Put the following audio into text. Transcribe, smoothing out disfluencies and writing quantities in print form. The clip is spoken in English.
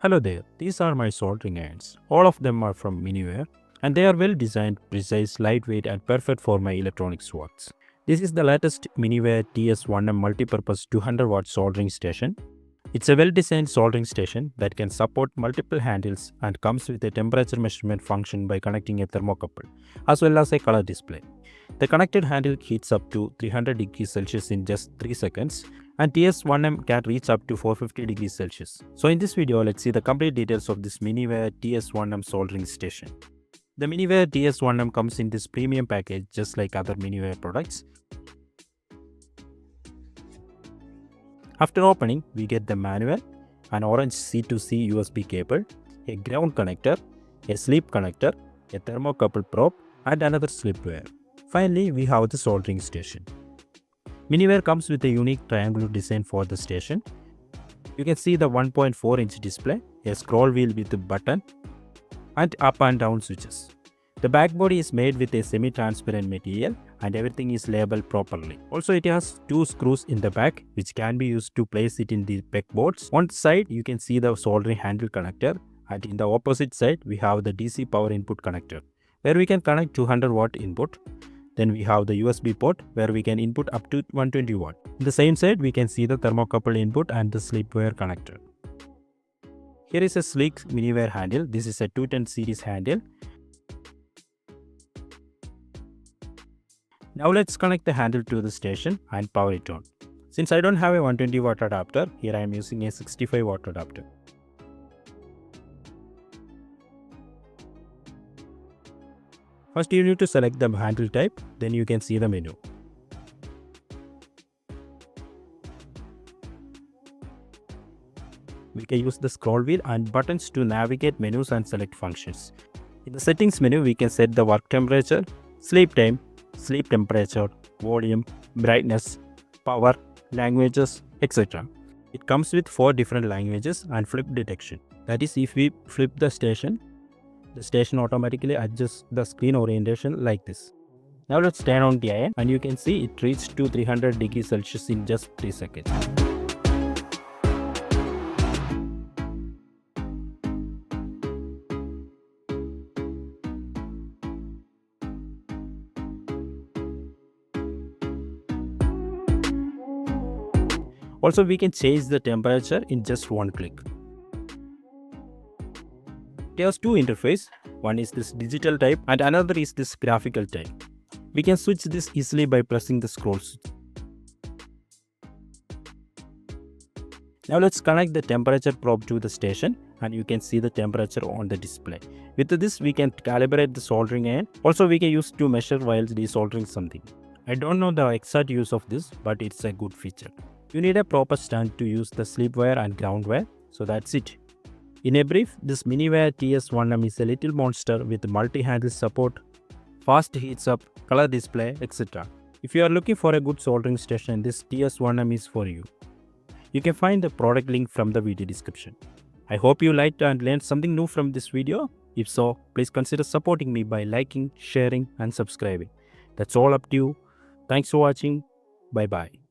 Hello there, these are my soldering irons. All of them are from Miniware and they are well designed, precise, lightweight and perfect for my electronics works. This is the latest Miniware TS1M multi-purpose 200 watt soldering station. It's a well designed soldering station that can support multiple handles and comes with a temperature measurement function by connecting a thermocouple as well as a color display. The connected handle heats up to 300 degrees Celsius in just 3 seconds and TS1M can reach up to 450 degrees Celsius. So in this video, let's see the complete details of this Miniware TS1M soldering station. The Miniware TS1M comes in this premium package just like other Miniware products. After opening, we get the manual, an orange C2C USB cable, a ground connector, a sleep connector, a thermocouple probe and another slipwire. Finally, we have the soldering station. Miniware comes with a unique triangular design for the station. You can see the 1.4 inch display, a scroll wheel with a button, and up and down switches. The back body is made with a semi-transparent material and everything is labeled properly. Also, it has two screws in the back which can be used to place it in the pegboards. On the side, you can see the soldering handle connector, and in the opposite side, we have the DC power input connector where we can connect 200 watt input. Then we have the USB port where we can input up to 120 watt. On the same side, we can see the thermocouple input and the slipwire connector. Here is a sleek Miniware handle. This is a 210 series handle. Now let's connect the handle to the station and power it on. Since I don't have a 120 watt adapter, here I am using a 65 watt adapter. First you need to select the handle type, then you can see the menu. We can use the scroll wheel and buttons to navigate menus and select functions. In the settings menu, we can set the work temperature, sleep time, sleep temperature, volume, brightness, power, languages, etc. It comes with 4 different languages and flip detection. That is, if we flip the station automatically adjusts the screen orientation like this. Now let's turn on the iron and you can see it reached to 300 degrees Celsius in just 3 seconds. Also, we can change the temperature in just one click. It has two interfaces, one is this digital type and another is this graphical type. We can switch this easily by pressing the scroll switch. Now let's connect the temperature probe to the station and you can see the temperature on the display. With this we can calibrate the soldering iron. Also we can use to measure while desoldering something. I don't know the exact use of this, but it's a good feature. You need a proper stand to use the sleep wire and ground wire, so that's it. In a brief, this Miniware TS1M is a little monster with multi-handle support, fast heats up, color display, etc. If you are looking for a good soldering station, this TS1M is for you. You can find the product link from the video description. I hope you liked and learned something new from this video. If so, please consider supporting me by liking, sharing and subscribing. That's all up to you. Thanks for watching. Bye bye.